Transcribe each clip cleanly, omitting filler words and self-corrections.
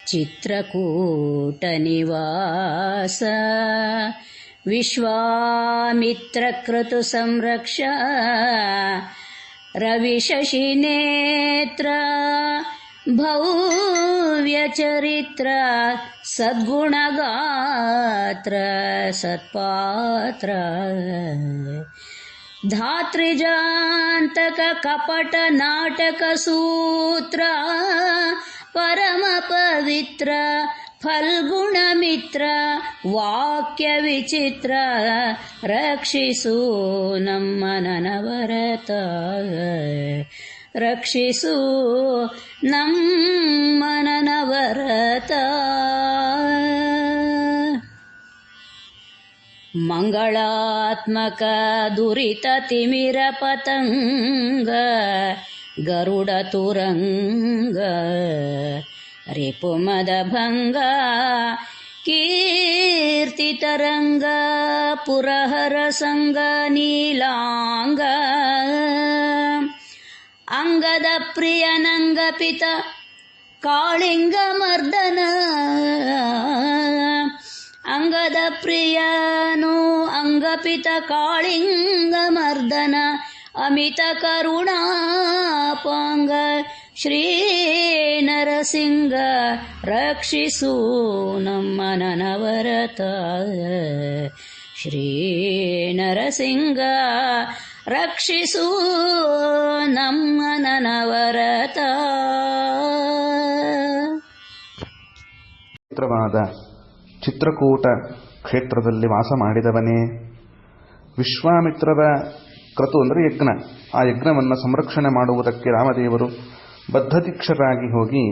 ಚಿತ್ರಕೂಟನಿವಾಸ ವಿಶ್ವಾಮಿತ್ರಕ್ರತು ಸಂರಕ್ಷ ರವಿಶಶಿನೇತ್ರ ಭವ್ಯಚರಿತ್ರ ಸದ್ಗುಣಗಾತ್ರ ಸತ್ಪಾತ್ರ ಧಾತ್ರಿಜಾಂತಕ ಕಪಟ ನಾಟಕ ಸೂತ್ರ ಪರಮ ಪವಿತ್ರ ಫಲ್ಗುಣ ಮಿತ್ರ ವಾಕ್ಯ ವಿಚಿತ್ರ ರಕ್ಷಿಸು ನಮ್ಮ ನನವರತ ರಕ್ಷಿಸು ನಮ್ಮ ನನವರತ. ಮಂಗಳಾತ್ಮಕ ದುರಿತ ತಿಮಿರ ಪತಂಗ ಗರುಡ ತುರಂಗ ರಿಪುಮದ ಭಂಗ ಕೀರ್ತಿ ತರಂಗ ಪುರಹರ ಸಂಗ ನೀಲಾಂಗ ಅಂಗದ ಪ್ರಿಯನಂಗಪಿತ ಕಾಳಿಂಗ ಮರ್ದನ ಅಂಗದ ಪ್ರಿಯನು ಅಂಗಪಿತ ಕಾಳಿಂಗ ಮರ್ದನ ಅಮಿತ ಕರುಣಾಪಾಂಗ ಶ್ರೀ ನರಸಿಂಗ ರಕ್ಷಿಸು ನಮ್ಮ ನನವರತ ಶ್ರೀ ನರಸಿಂಗ ರಕ್ಷಿಸು ನಮ್ಮ ನನವರತ. ಪವಿತ್ರವಾದ ಚಿತ್ರಕೂಟ ಕ್ಷೇತ್ರದಲ್ಲಿ ವಾಸ ಮಾಡಿದವನೇ, ವಿಶ್ವಾಮಿತ್ರರ ಕ್ರತು ಅಂದರೆ ಯಜ್ಞ, ಆ ಯಜ್ಞವನ್ನು ಸಂರಕ್ಷಣೆ ಮಾಡುವುದಕ್ಕೆ ರಾಮದೇವರು ಬದ್ಧದೀಕ್ಷರಾಗಿ ಹೋಗಿ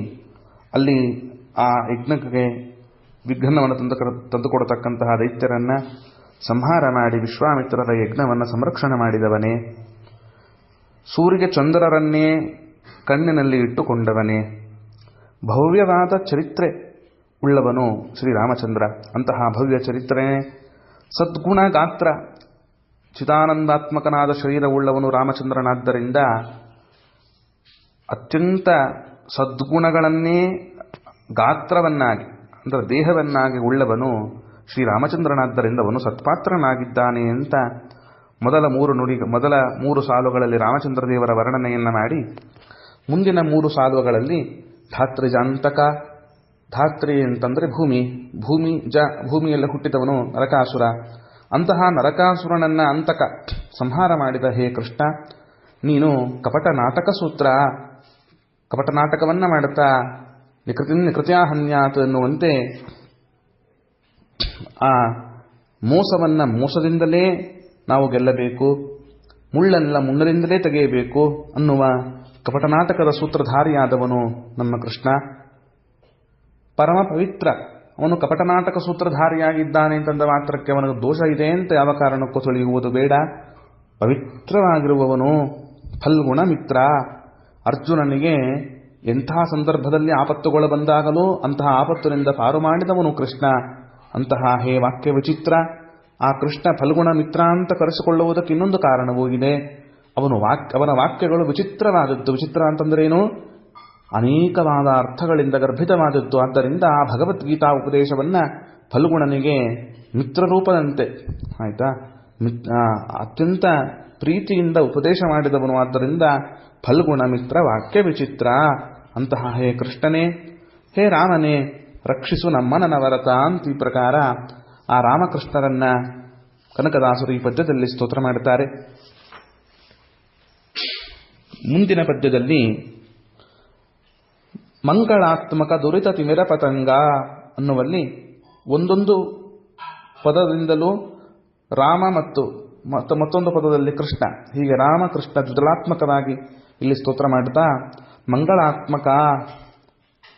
ಅಲ್ಲಿ ಆ ಯಜ್ಞಕ್ಕೆ ವಿಘ್ನವನ್ನು ತಂದುಕೊಡತಕ್ಕಂತಹ ದೈತ್ಯರನ್ನು ಸಂಹಾರ ಮಾಡಿ ವಿಶ್ವಾಮಿತ್ರರ ಯಜ್ಞವನ್ನು ಸಂರಕ್ಷಣೆ ಮಾಡಿದವನೇ, ಸೂರ್ಯ ಚಂದ್ರರನ್ನೇ ಕಣ್ಣಿನಲ್ಲಿ ಇಟ್ಟುಕೊಂಡವನೇ, ಭವ್ಯವಾದ ಚರಿತ್ರೆ ಉಳ್ಳವನು ಶ್ರೀರಾಮಚಂದ್ರ. ಅಂತಹ ಭವ್ಯ ಚರಿತ್ರೆ, ಸದ್ಗುಣ ಗಾತ್ರ, ಚಿದಾನಂದಾತ್ಮಕನಾದ ಶರೀರವುಳ್ಳವನು ರಾಮಚಂದ್ರನಾದ್ದರಿಂದ ಅತ್ಯಂತ ಸದ್ಗುಣಗಳನ್ನೇ ಗಾತ್ರವನ್ನಾಗಿ ಅಂದರೆ ದೇಹವನ್ನಾಗಿ ಉಳ್ಳವನು ಶ್ರೀರಾಮಚಂದ್ರನಾದ್ದರಿಂದ ಅವನು ಸತ್ಪಾತ್ರನಾಗಿದ್ದಾನೆ ಅಂತ ಮೊದಲ ಮೂರು ಸಾಲುಗಳಲ್ಲಿ ರಾಮಚಂದ್ರ ದೇವರ ವರ್ಣನೆಯನ್ನು ಮಾಡಿ, ಮುಂದಿನ 3 ಸಾಲುಗಳಲ್ಲಿ ಧಾತ್ರಿಜಾಂತಕ, ಧಾತ್ರಿ ಅಂತಂದರೆ ಭೂಮಿಯಲ್ಲಿ ಹುಟ್ಟಿದವನು ನರಕಾಸುರ, ಅಂತಹ ನರಕಾಸುರನನ್ನ ಅಂತಕ ಸಂಹಾರ ಮಾಡಿದ ಹೇ ಕೃಷ್ಣ, ನೀನು ಕಪಟ ನಾಟಕವನ್ನ ಮಾಡುತ್ತಾ ನಿಕೃತ್ಯಾಹನ್ಯಾತ್ ಎನ್ನುವಂತೆ ಆ ಮೋಸದಿಂದಲೇ ನಾವು ಗೆಲ್ಲಬೇಕು, ಮುಳ್ಳರಿಂದಲೇ ತೆಗೆಯಬೇಕು ಅನ್ನುವ ಕಪಟನಾಟಕದ ಸೂತ್ರಧಾರಿಯಾದವನು ನಮ್ಮ ಕೃಷ್ಣ. ಪರಮ ಪವಿತ್ರ, ಅವನು ಕಪಟನಾಟಕ ಸೂತ್ರಧಾರಿಯಾಗಿದ್ದಾನೆ ಅಂತಂದ ಮಾತ್ರಕ್ಕೆ ಅವನಿಗೆ ದೋಷ ಇದೆ ಅಂತ ಯಾವ ಕಾರಣಕ್ಕೂ ತಿಳಿಯುವುದು ಬೇಡ. ಪವಿತ್ರವಾಗಿರುವವನು ಫಲ್ಗುಣ ಮಿತ್ರ. ಅರ್ಜುನನಿಗೆ ಎಂತಹ ಸಂದರ್ಭದಲ್ಲಿ ಆಪತ್ತುಗಳು ಬಂದಾಗಲೂ ಅಂತಹ ಆಪತ್ತಿನಿಂದ ಪಾರು ಮಾಡಿದವನು ಕೃಷ್ಣ. ಅಂತಹ ಹೇ ವಾಕ್ಯ ವಿಚಿತ್ರ, ಆ ಕೃಷ್ಣ ಫಲ್ಗುಣ ಮಿತ್ರ ಅಂತ ಕರೆಸಿಕೊಳ್ಳುವುದಕ್ಕೆ ಇನ್ನೊಂದು ಕಾರಣವೂ ಇದೆ. ಅವನ ವಾಕ್ಯಗಳು ವಿಚಿತ್ರವಾದದ್ದು. ವಿಚಿತ್ರ ಅಂತಂದ್ರೇನು? ಅನೇಕವಾದ ಅರ್ಥಗಳಿಂದ ಗರ್ಭಿತವಾದದ್ದು. ಆದ್ದರಿಂದ ಆ ಭಗವದ್ಗೀತಾ ಉಪದೇಶವನ್ನ ಫಲ್ಗುಣನಿಗೆ ಮಿತ್ರರೂಪದಂತೆ ಆಯ್ತಾ ಅತ್ಯಂತ ಪ್ರೀತಿಯಿಂದ ಉಪದೇಶ ಮಾಡಿದವನು. ಆದ್ದರಿಂದ ಫಲ್ಗುಣ ಮಿತ್ರ ವಾಕ್ಯ ವಿಚಿತ್ರ. ಅಂತಹ ಹೇ ಕೃಷ್ಣನೇ, ಹೇ ರಾಮನೇ, ರಕ್ಷಿಸು ನಮ್ಮ ನನವರತ ಅಂತ ಈ ಪ್ರಕಾರ ಆ ರಾಮಕೃಷ್ಣರನ್ನ ಕನಕದಾಸರು ಈ ಪದ್ಯದಲ್ಲಿ ಸ್ತೋತ್ರ ಮಾಡುತ್ತಾರೆ. ಮುಂದಿನ ಪದ್ಯದಲ್ಲಿ ಮಂಗಳಾತ್ಮಕ ದುರಿತ ತಿಮಿರ ಪತಂಗ ಅನ್ನುವಲ್ಲಿ ಒಂದೊಂದು ಪದದಿಂದಲೂ ರಾಮ ಮತ್ತು ಮತ್ತೊಂದು ಪದದಲ್ಲಿ ಕೃಷ್ಣ, ಹೀಗೆ ರಾಮ ಕೃಷ್ಣ ದ್ವಿದಳಾತ್ಮಕವಾಗಿ ಇಲ್ಲಿ ಸ್ತೋತ್ರ ಮಾಡುತ್ತಾ, ಮಂಗಳಾತ್ಮಕ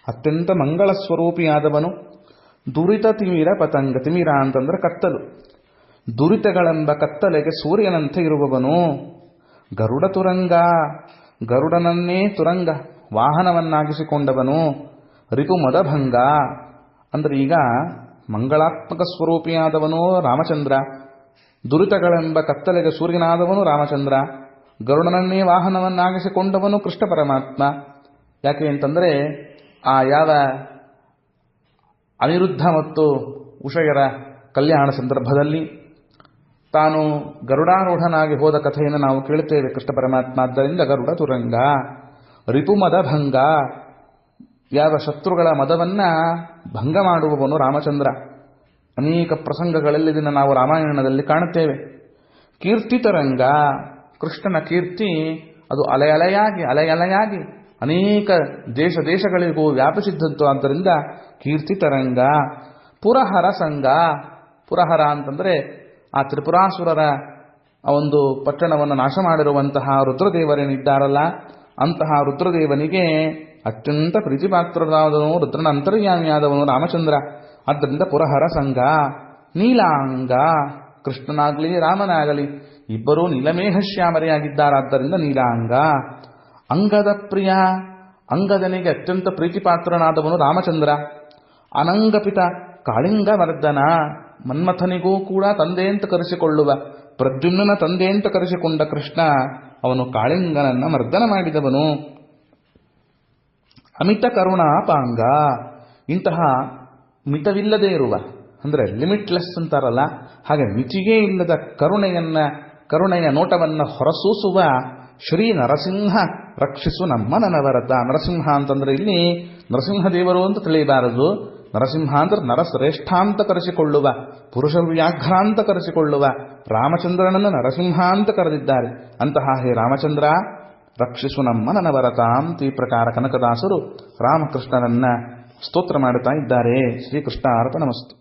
ಅತ್ಯಂತ ಮಂಗಳ ಸ್ವರೂಪಿಯಾದವನು, ದುರಿತ ತಿಮಿರ ಪತಂಗ, ತಿಮಿರ ಅಂತಂದ್ರೆ ಕತ್ತಲು, ದುರಿತಗಳೆಂಬ ಕತ್ತಲೆಗೆ ಸೂರ್ಯನಂತೆ ಇರುವವನು, ಗರುಡ ತುರಂಗ, ಗರುಡನನ್ನೇ ತುರಂಗ ವಾಹನವನ್ನಾಗಿಸಿಕೊಂಡವನು, ರಿಪು ಮದಭಂಗ ಅಂದ್ರೆ ಈಗ ಮಂಗಳಾತ್ಮಕ ಸ್ವರೂಪಿಯಾದವನು ರಾಮಚಂದ್ರ, ದುರಿತಗಳೆಂಬ ಕತ್ತಲೆಗೆ ಸೂರ್ಯನಾದವನು ರಾಮಚಂದ್ರ, ಗರುಡನನ್ನೇ ವಾಹನವನ್ನಾಗಿಸಿಕೊಂಡವನು ಕೃಷ್ಣ ಪರಮಾತ್ಮ. ಯಾಕೆ ಅಂತಂದರೆ ಆ ಯಾವ ಅನಿರುದ್ಧ ಮತ್ತು ಉಷಯರ ಕಲ್ಯಾಣ ಸಂದರ್ಭದಲ್ಲಿ ತಾನು ಗರುಡಾರೂಢನಾಗಿ ಹೋದ ಕಥೆಯನ್ನು ನಾವು ಕೇಳುತ್ತೇವೆ. ಕೃಷ್ಣ ಪರಮಾತ್ಮ ಆದ್ದರಿಂದ ಗರುಡ ತುರಂಗ, ರಿಪುಮದ ಭಂಗ, ಯಾವ ಶತ್ರುಗಳ ಮದವನ್ನ ಭಂಗ ಮಾಡುವವನು ರಾಮಚಂದ್ರ. ಅನೇಕ ಪ್ರಸಂಗಗಳಲ್ಲಿ ಇದನ್ನು ನಾವು ರಾಮಾಯಣದಲ್ಲಿ ಕಾಣುತ್ತೇವೆ. ಕೀರ್ತಿತರಂಗ, ಕೃಷ್ಣನ ಕೀರ್ತಿ ಅದು ಅಲೆಯಲೆಯಾಗಿ ಅನೇಕ ದೇಶಗಳಿಗೂ ವ್ಯಾಪಿಸಿದ್ದಂತು. ಆದ್ದರಿಂದ ಕೀರ್ತಿತರಂಗ. ಪುರಹರ ಸಂಘ, ಪುರಹರ ಅಂತಂದರೆ ಆ ತ್ರಿಪುರಾಸುರರ ಒಂದು ಪಟ್ಟಣವನ್ನು ನಾಶ ಮಾಡಿರುವಂತಹ ರುದ್ರದೇವರೇನಿದ್ದಾರಲ್ಲ, ಅಂತಹ ರುದ್ರದೇವನಿಗೆ ಅತ್ಯಂತ ಪ್ರೀತಿಪಾತ್ರರಾದವನು, ರುದ್ರನ ಅಂತರ್ಯಾಮಿಯಾದವನು ರಾಮಚಂದ್ರ. ಆದ್ದರಿಂದ ಪುರಹರ ಸಂಘ. ನೀಲಾಂಗ, ಕೃಷ್ಣನಾಗಲಿ ರಾಮನಾಗಲಿ ಇಬ್ಬರೂ ನೀಲಮೇಘಶ್ಯಾಮರೆಯಾಗಿದ್ದಾರಾದ್ದರಿಂದ ನೀಲಾಂಗ. ಅಂಗದ ಪ್ರಿಯ, ಅಂಗದನಿಗೆ ಅತ್ಯಂತ ಪ್ರೀತಿಪಾತ್ರನಾದವನು ರಾಮಚಂದ್ರ. ಅನಂಗಪಿತ, ಕಾಳಿಂಗವರ್ಧನ, ಮನ್ಮಥನಿಗೂ ಕೂಡ ತಂದೆ ಅಂತ ಕರೆಸಿಕೊಳ್ಳುವ, ಪ್ರದ್ಯುಮ್ನ ತಂದೆ ಅಂತ ಕರೆಸಿಕೊಂಡ ಕೃಷ್ಣ ಅವನು ಕಾಳಿಂಗನನ್ನ ಮರ್ದನ ಮಾಡಿದವನು. ಅಮಿತ ಕರುಣಾಪಾಂಗ, ಇಂತಹ ಮಿತವಿಲ್ಲದೆ ಇರುವ, ಅಂದರೆ ಲಿಮಿಟ್ಲೆಸ್ ಅಂತಾರಲ್ಲ, ಹಾಗೆ ಮಿತಿಗೇ ಇಲ್ಲದ ಕರುಣೆಯ ನೋಟವನ್ನು ಹೊರಸೂಸುವ ಶ್ರೀ ನರಸಿಂಹ ರಕ್ಷಿಸು ನಮ್ಮ ನನವರತ. ನರಸಿಂಹ ಅಂತಂದ್ರೆ ಇಲ್ಲಿ ನರಸಿಂಹದೇವರು ಅಂತ ತಿಳಿಯಬಾರದು. ನರಸಿಂಹ ಅಂದ್ರೆ ನರಶ್ರೇಷ್ಠ ಅಂತ ಕರೆಸಿಕೊಳ್ಳುವ, ಪುರುಷ ವ್ಯಾಘ್ರ ಅಂತ ಕರೆಸಿಕೊಳ್ಳುವ ರಾಮಚಂದ್ರನನ್ನು ನರಸಿಂಹ ಅಂತ ಕರೆದಿದ್ದಾರೆ. ಅಂತಹ ಹೇ ರಾಮಚಂದ್ರ ರಕ್ಷಿಸು ನಮ್ಮ ನನವರತ ಅಂತ ಈ ಪ್ರಕಾರ ಕನಕದಾಸರು ರಾಮಕೃಷ್ಣರನ್ನ ಸ್ತೋತ್ರ ಮಾಡುತ್ತಾ ಇದ್ದಾರೆ. ಶ್ರೀಕೃಷ್ಣ ಅರ್ಪಣಮಸ್ತು.